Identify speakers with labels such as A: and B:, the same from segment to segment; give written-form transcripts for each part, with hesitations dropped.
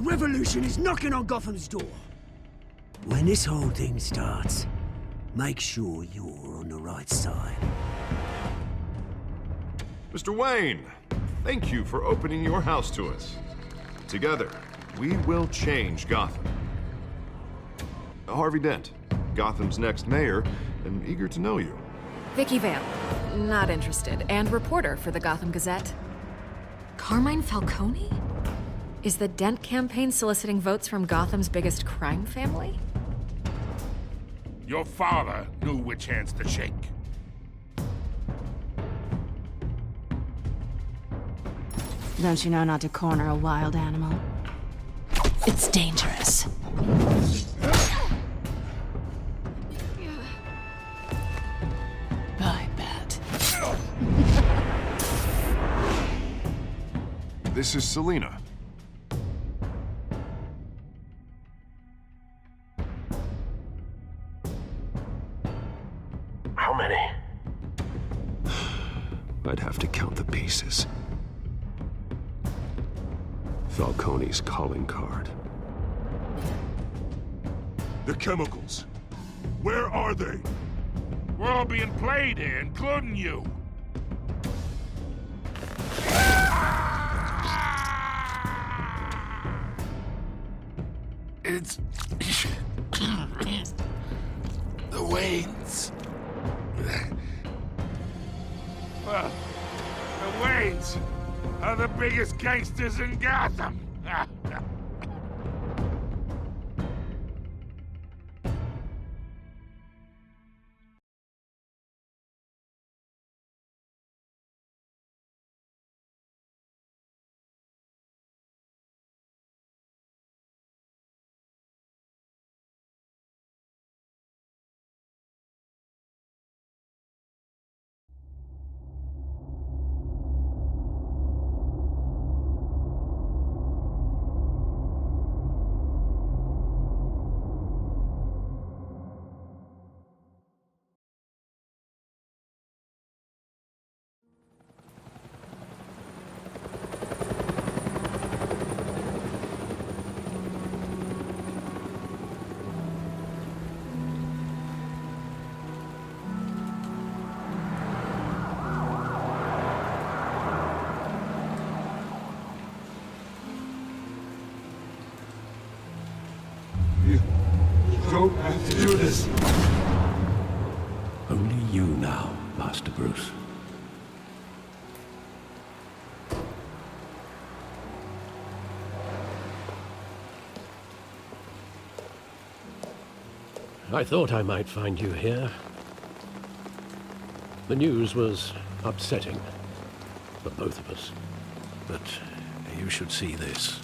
A: revolution is knocking on Gotham's door. When this whole thing starts, make sure you're on the right side.
B: Mr. Wayne, thank you for opening your house to us. Together, we will change Gotham. Harvey Dent, Gotham's next mayor, and eager to know you.
C: Vicky Vale, not interested, and reporter for the Gotham Gazette. Carmine Falcone? Is the Dent campaign soliciting votes from Gotham's biggest crime family?
D: Your father knew which hands to shake.
E: Don't you know not to corner a wild animal? It's dangerous. I bet.
B: This is Selina.
F: How many?
G: I'd have to count the pieces. Falcone's calling card.
D: The chemicals. Where are they? We're all being played here, including you. It's... the Waynes. Well, the Waynes are the biggest gangsters in Gotham.
G: Don't have to do this. Only you now, Master Bruce.
H: I thought I might find you here. The news was upsetting for both of us. But you should see this.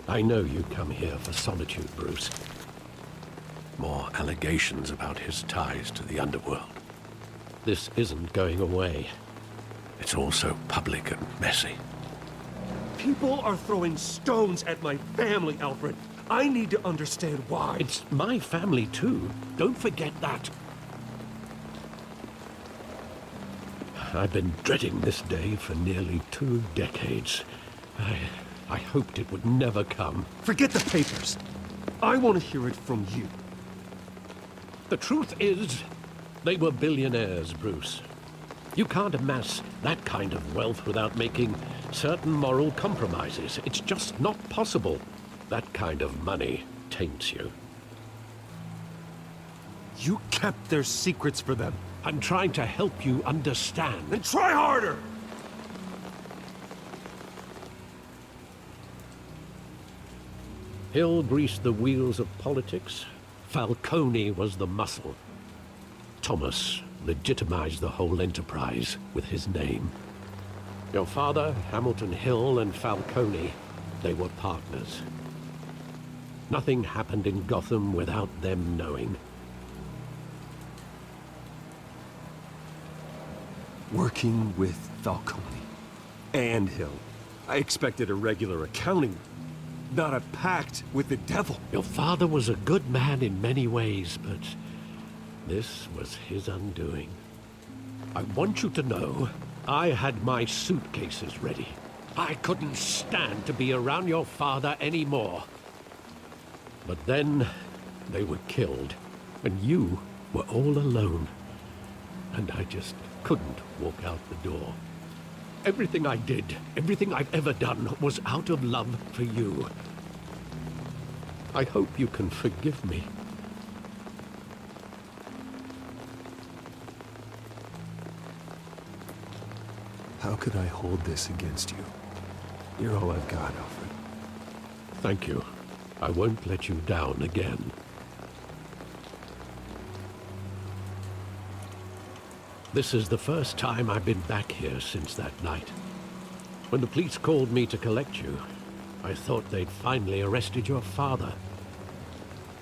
H: I know you come here for solitude, Bruce. More allegations about his ties to the underworld. This isn't going away. It's all so public and messy.
I: People are throwing stones at my family, Alfred. I need to understand why.
H: It's my family, too. Don't forget that. I've been dreading this day for nearly 2 decades. I hoped it would never come.
I: Forget the papers. I want to hear it from you.
H: The truth is, they were billionaires, Bruce. You can't amass that kind of wealth without making certain moral compromises. It's just not possible. That kind of money taints you.
I: You kept their secrets for them.
H: I'm trying to help you understand.
I: Then try harder!
H: Hill greased the wheels of politics. Falcone was the muscle. Thomas legitimized the whole enterprise with his name. Your father, Hamilton Hill, and Falcone, they were partners. Nothing happened in Gotham without them knowing.
I: Working with Falcone and Hill. I expected a regular accounting, not a pact with the devil.
H: Your father was a good man in many ways, but this was his undoing. I want you to know, I had my suitcases ready. I couldn't stand to be around your father anymore. But then they were killed, and you were all alone. And I just couldn't walk out the door. Everything I did, everything I've ever done, was out of love for you. I hope you can forgive me.
I: How could I hold this against you? You're all I've got, Alfred.
H: Thank you. I won't let you down again. This is the first time I've been back here since that night. When the police called me to collect you, I thought they'd finally arrested your father.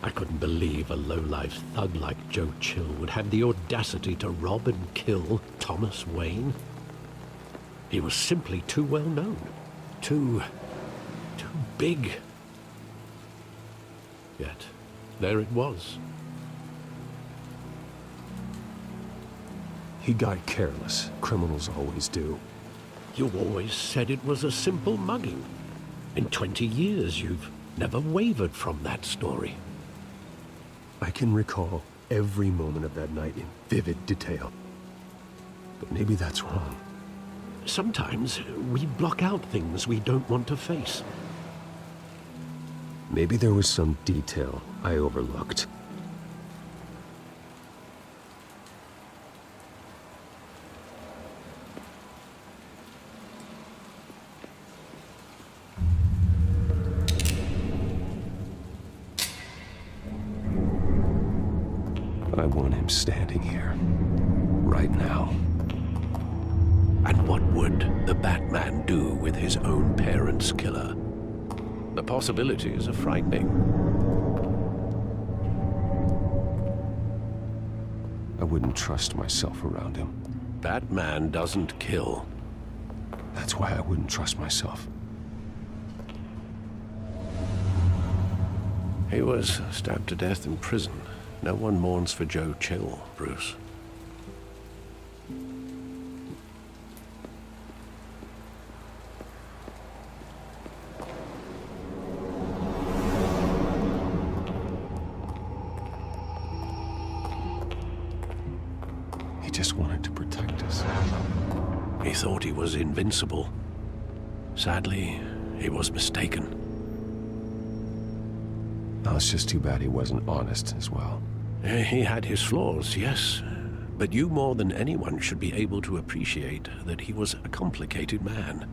H: I couldn't believe a low-life thug like Joe Chill would have the audacity to rob and kill Thomas Wayne. He was simply too well known. Too big. Yet, there it was.
I: He got careless. Criminals always do.
H: You always said it was a simple mugging. In 20 years, you've never wavered from that story.
I: I can recall every moment of that night in vivid detail. But maybe that's wrong.
H: Sometimes we block out things we don't want to face.
I: Maybe there was some detail I overlooked. I want him standing here, right now.
H: And what would the Batman do with his own parents' killer? The possibilities are frightening.
I: I wouldn't trust myself around him.
H: Batman doesn't kill.
I: That's why I wouldn't trust myself.
H: He was stabbed to death in prison. No one mourns for Joe Chill, Bruce.
I: He just wanted to protect us.
H: He thought he was invincible. Sadly, he was mistaken.
I: Now, it's just too bad he wasn't honest as well.
H: He had his flaws, yes. But you more than anyone should be able to appreciate that he was a complicated man.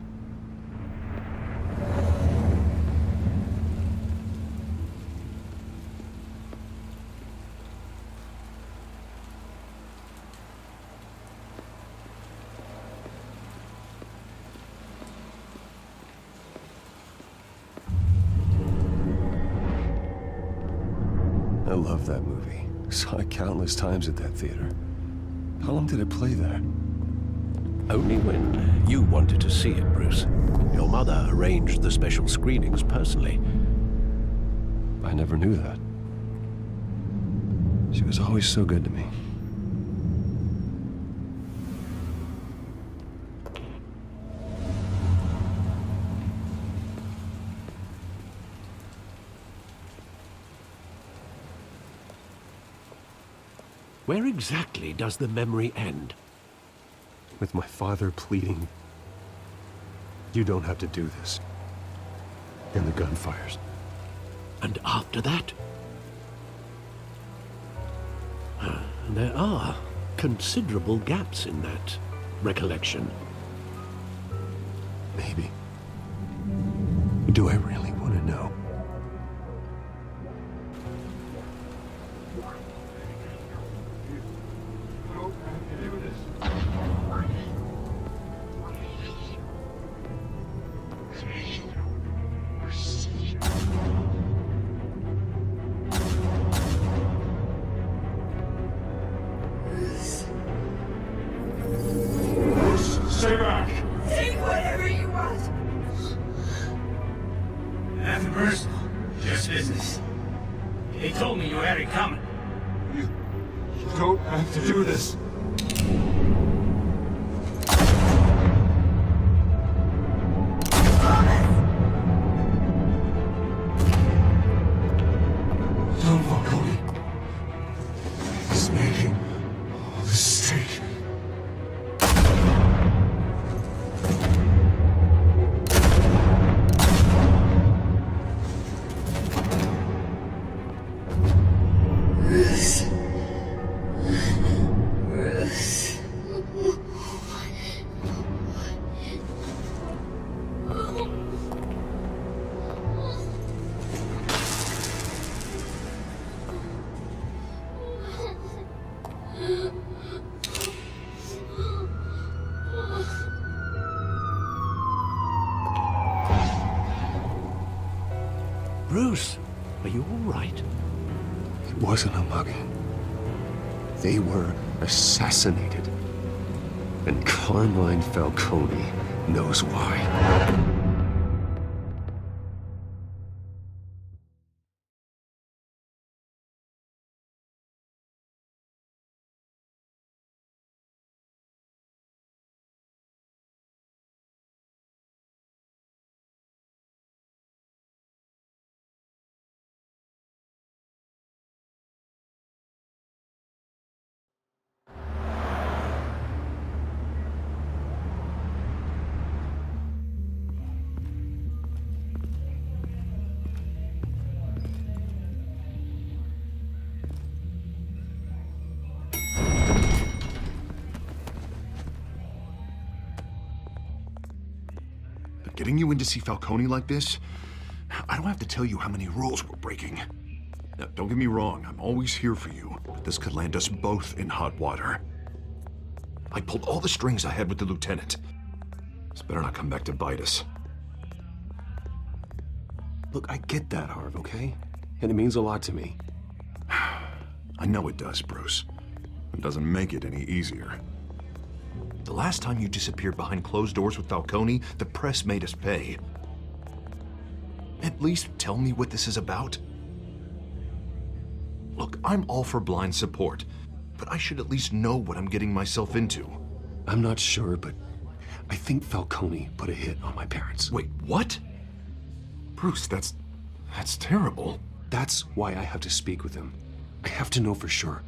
I: I love that movie. Saw it countless times at that theater. How long did it play there?
H: Only when you wanted to see it, Bruce. Your mother arranged the special screenings personally.
I: I never knew that. She was always so good to me.
H: Where exactly does the memory end?
I: With my father pleading, "You don't have to do this." And the gun fires.
H: And after that? There are considerable gaps in that recollection.
I: Maybe. Do I really want to know?
D: Stay back!
A: Take whatever you want.
F: Nothing personal, just business. He told me you had it coming.
D: You don't have to do this.
H: Bruce, are you all right?
I: It wasn't a mugging. They were assassinated. And Carmine Falcone knows why.
B: Getting you in to see Falcone like this? I don't have to tell you how many rules we're breaking. Now, don't get me wrong, I'm always here for you, but this could land us both in hot water. I pulled all the strings I had with the lieutenant. This better not come back to bite us.
I: Look, I get that, Harv, okay? And it means a lot to me.
B: I know it does, Bruce. It doesn't make it any easier. The last time you disappeared behind closed doors with Falcone, the press made us pay. At least tell me what this is about. Look, I'm all for blind support, but I should at least know what I'm getting myself into.
I: I'm not sure, but I think Falcone put a hit on my parents.
B: Wait, what? Bruce, that's terrible.
I: That's why I have to speak with him. I have to know for sure.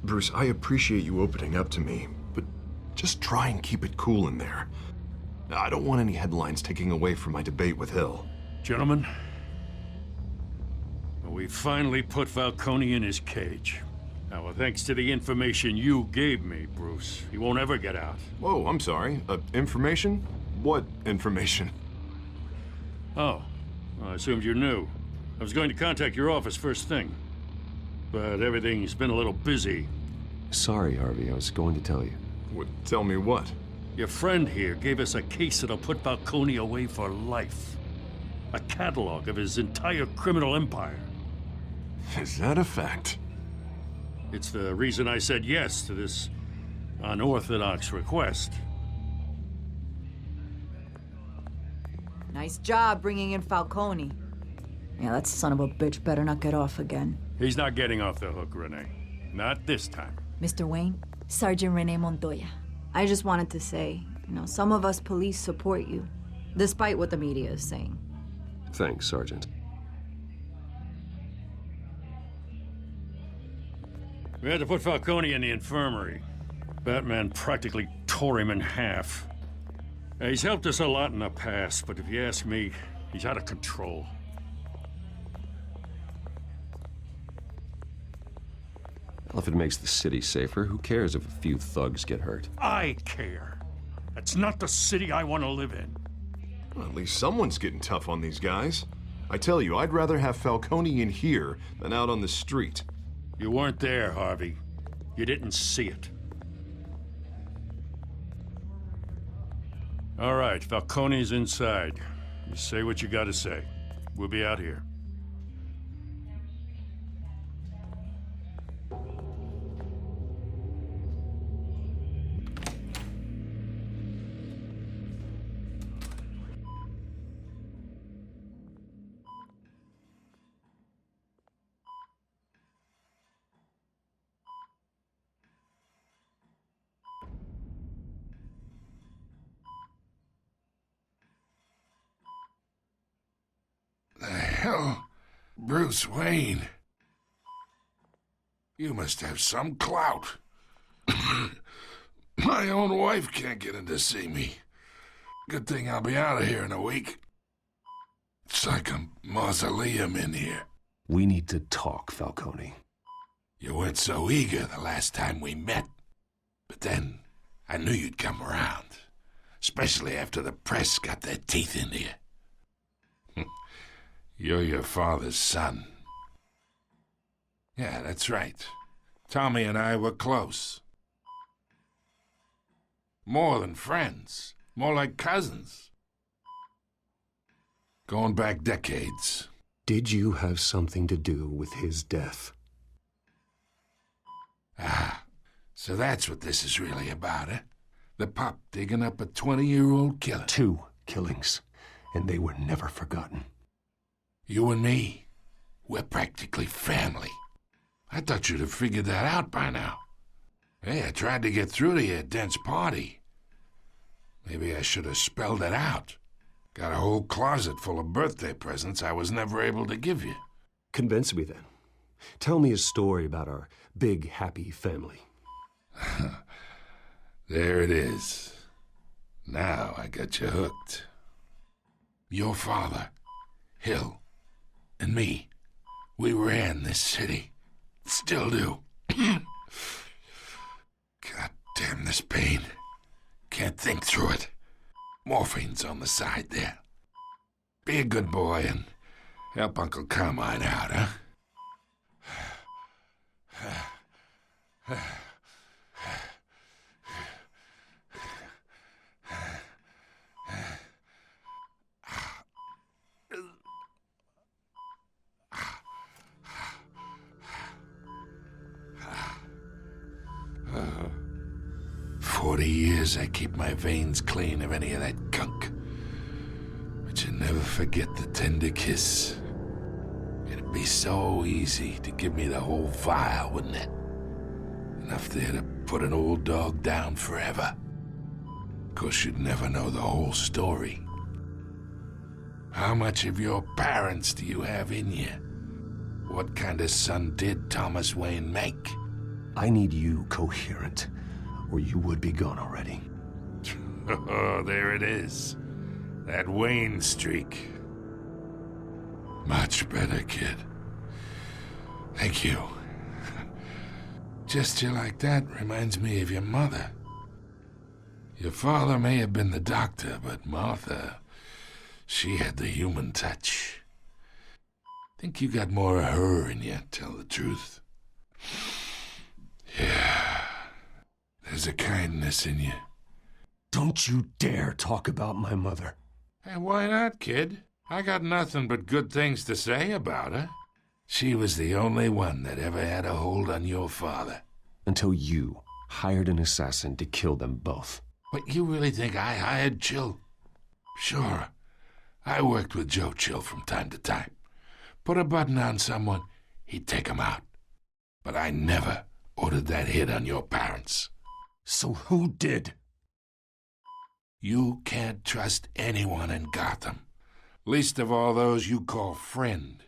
B: Bruce, I appreciate you opening up to me, but just try and keep it cool in there. I don't want any headlines taking away from my debate with Hill.
D: Gentlemen, we finally put Falcone in his cage. Now, thanks to the information you gave me, Bruce, he won't ever get out.
B: Whoa, I'm sorry. Information? What information?
D: Oh, well, I assumed you knew. I was going to contact your office first thing, but everything's been a little busy.
I: Sorry, Harvey, I was going to tell you.
B: Tell me what?
D: Your friend here gave us a case that'll put Falcone away for life. A catalog of his entire criminal empire.
B: Is that a fact?
D: It's the reason I said yes to this unorthodox request.
J: Nice job bringing in Falcone. Yeah, that son of a bitch better not get off again.
D: He's not getting off the hook, Renee. Not this time.
J: Mr. Wayne, Sergeant Renee Montoya. I just wanted to say, some of us police support you, despite what the media is saying.
I: Thanks, Sergeant.
D: We had to put Falcone in the infirmary. Batman practically tore him in half. He's helped us a lot in the past, but if you ask me, he's out of control.
I: Well, if it makes the city safer, who cares if a few thugs get hurt?
D: I care. That's not the city I want to live in.
B: Well, at least someone's getting tough on these guys. I tell you, I'd rather have Falcone in here than out on the street.
D: You weren't there, Harvey. You didn't see it. All right, Falcone's inside. You say what you gotta say. We'll be out here. The hell? Bruce Wayne? You must have some clout. My own wife can't get in to see me. Good thing I'll be out of here in a week. It's like a mausoleum in here.
I: We need to talk, Falcone.
D: You weren't so eager the last time we met. But then, I knew you'd come around. Especially after the press got their teeth into you. You're your father's son. Yeah, that's right.
K: Tommy and I were close. More than friends. More like cousins. Going back decades.
G: Did you have something to do with his death?
K: Ah, so that's what this is really about, eh? The pup digging up a 20-year-old killer.
G: 2 killings, and they were never forgotten.
K: You and me, we're practically family. I thought you'd have figured that out by now. Hey, I tried to get through to you at Dent's party. Maybe I should have spelled it out. Got a whole closet full of birthday presents I was never able to give you.
G: Convince me then. Tell me a story about our big, happy family.
K: There it is. Now I got you hooked. Your father, Hill, and me, we ran this city. Still do. God damn this pain. Can't think through it. Morphine's on the side there. Be a good boy and help Uncle Carmine out, huh? 40 years I keep my veins clean of any of that gunk. But you never forget the tender kiss. It'd be so easy to give me the whole vial, wouldn't it? Enough there to put an old dog down forever. Of course, you'd never know the whole story. How much of your parents do you have in you? What kind of son did Thomas Wayne make?
G: I need you coherent, or you would be gone already.
K: Oh, there it is. That Wayne streak. Much better, kid. Thank you. Gesture like that reminds me of your mother. Your father may have been the doctor, but Martha, she had the human touch. Think you got more of her in you, tell the truth. Yeah. There's a kindness in you.
G: Don't you dare talk about my mother.
K: Hey, why not, kid? I got nothing but good things to say about her. She was the only one that ever had a hold on your father.
G: Until you hired an assassin to kill them both.
K: What, you really think I hired Chill? Sure. I worked with Joe Chill from time to time. Put a button on someone, he'd take him out. But I never ordered that hit on your parents.
G: So who did?
K: You can't trust anyone in Gotham. Least of all those you call friend.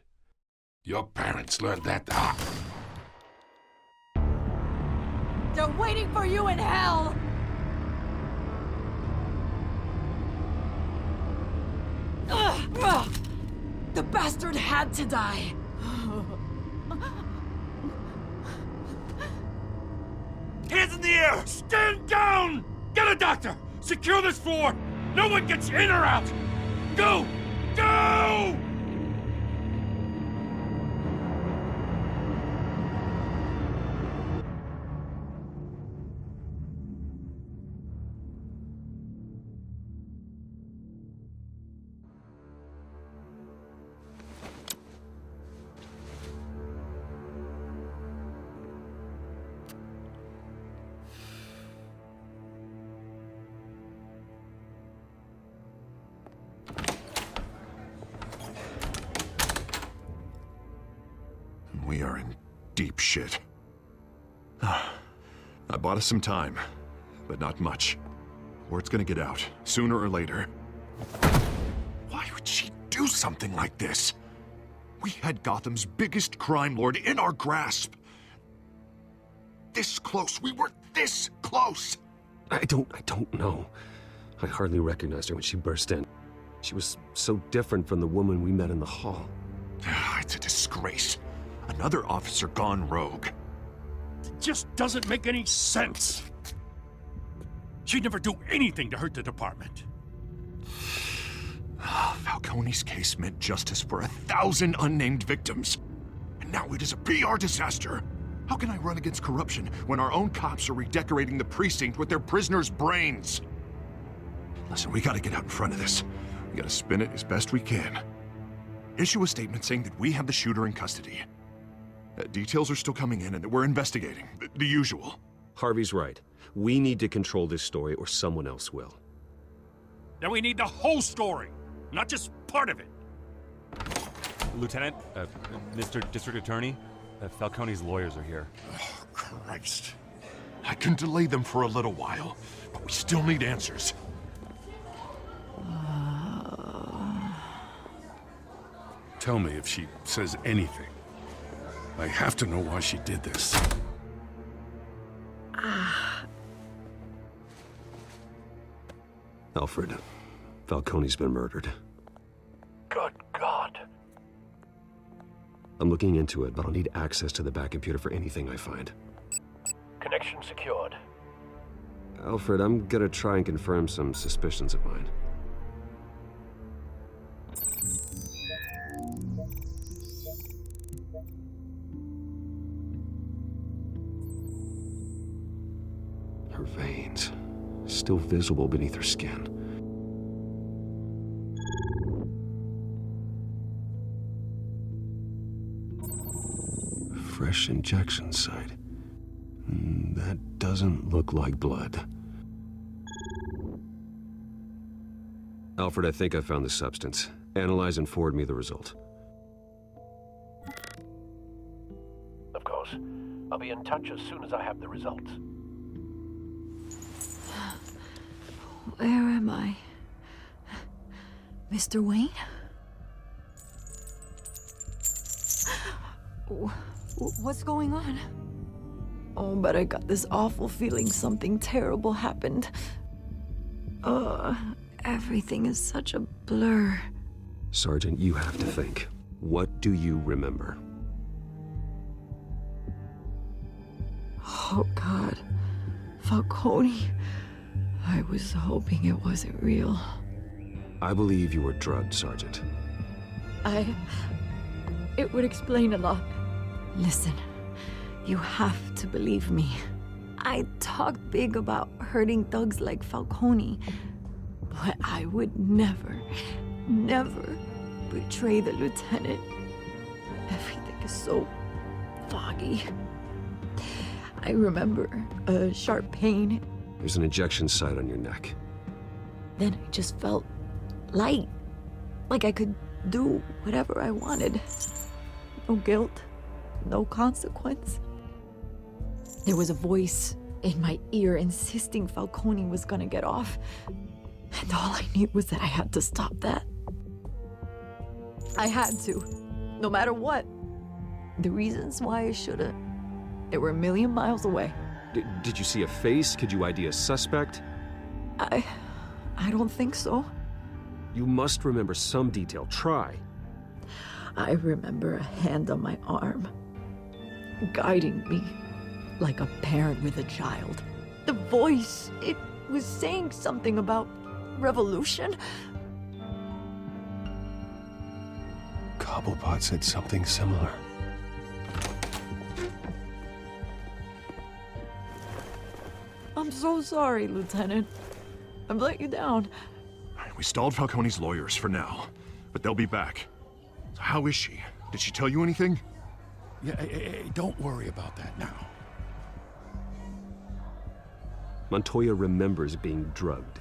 K: Your parents learned that the hard way.
J: They're waiting for you in hell! The bastard had to die.
D: Hands in the air! Stand down! Get a doctor! Secure this floor! No one gets in or out! Go! Go!
B: We are in deep shit. I bought us some time, but not much. Word's gonna get out, sooner or later. Why would she do something like this? We had Gotham's biggest crime lord in our grasp. This close, we were this close!
G: I don't know. I hardly recognized her when she burst in. She was so different from the woman we met in the hall.
B: It's a disgrace. Another officer gone rogue.
D: It just doesn't make any sense. She'd never do anything to hurt the department.
B: Falcone's case meant justice for 1,000 unnamed victims. And now it is a PR disaster. How can I run against corruption when our own cops are redecorating the precinct with their prisoners' brains? Listen, we gotta get out in front of this. We gotta spin it as best we can. Issue a statement saying that we have the shooter in custody. Details are still coming in and that we're investigating. The usual.
G: Harvey's right. We need to control this story or someone else will.
D: Then we need the whole story, not just part of it.
L: Lieutenant, Mr. District Attorney, Falcone's lawyers are here.
B: Oh, Christ. I can delay them for a little while, but we still need answers.
D: Tell me if she says anything. I have to know why she did this.
G: Alfred, Falcone's been murdered.
H: Good God.
G: I'm looking into it, but I'll need access to the back computer for anything I find.
H: Connection secured.
G: Alfred, I'm gonna try and confirm some suspicions of mine. Her veins, still visible beneath her skin. Fresh injection site. That doesn't look like blood. Alfred, I think I found the substance. Analyze and forward me the result.
H: Of course. I'll be in touch as soon as I have the results.
J: Where am I? Mr. Wayne? What's going on? Oh, but I got this awful feeling something terrible happened. Everything is such a blur.
G: Sergeant, you have to think. What do you remember?
J: Oh, God. Falcone. I was hoping it wasn't real.
G: I believe you were drugged, Sergeant.
J: It would explain a lot. Listen, you have to believe me. I talk big about hurting thugs like Falcone, but I would never betray the lieutenant. Everything is so foggy. I remember a sharp pain.
G: There's an injection site on your neck.
J: Then I just felt light, like I could do whatever I wanted. No guilt, no consequence. There was a voice in my ear insisting Falcone was gonna get off. And all I knew was that I had to stop that. I had to, no matter what. The reasons why I should've, they were a million miles away.
G: Did you see a face? Could you ID a suspect?
J: I don't think so.
G: You must remember some detail. Try.
J: I remember a hand on my arm, guiding me like a parent with a child. The voice, it was saying something about revolution.
I: Cobblepot said something similar.
J: I'm so sorry, Lieutenant. I've let you down.
B: We stalled Falcone's lawyers for now, but they'll be back. So how is she? Did she tell you anything?
D: Yeah, don't worry about that now.
G: Montoya remembers being drugged.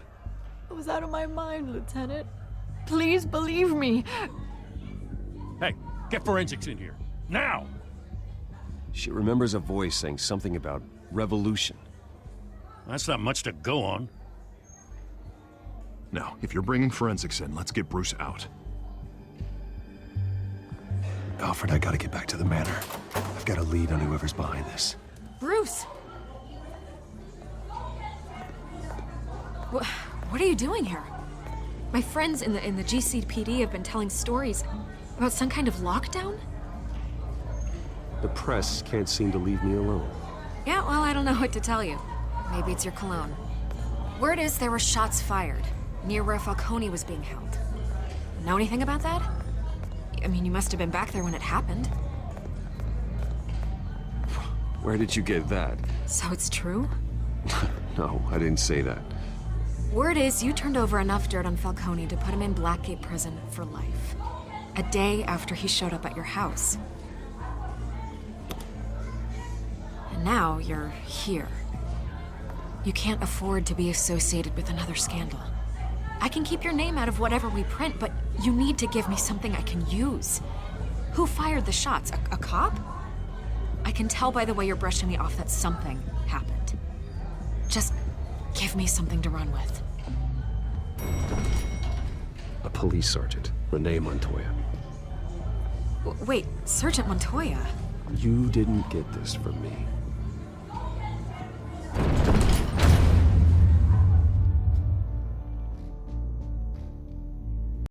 J: I was out of my mind, Lieutenant. Please believe me.
D: Hey, get forensics in here. Now!
I: She remembers a voice saying something about revolution.
D: That's not much to go on.
B: Now, if you're bringing forensics in, let's get Bruce out.
I: Alfred, I gotta get back to the manor. I've got a lead on whoever's behind this.
C: Bruce! What are you doing here? My friends in the GCPD have been telling stories about some kind of lockdown?
G: The press can't seem to leave me alone.
C: Yeah, well, I don't know what to tell you. Maybe it's your cologne. Word is there were shots fired near where Falcone was being held. Know anything about that? I mean, you must have been back there when it happened.
I: Where did you get that?
C: So it's true?
I: No, I didn't say that.
C: Word is you turned over enough dirt on Falcone to put him in Blackgate Prison for life. A day after he showed up at your house. And now you're here. You can't afford to be associated with another scandal. I can keep your name out of whatever we print, but you need to give me something I can use. Who fired the shots? A cop? I can tell by the way you're brushing me off that something happened. Just give me something to run with.
G: A police sergeant, Renee Montoya.
C: Wait, Sergeant Montoya?
G: You didn't get this from me.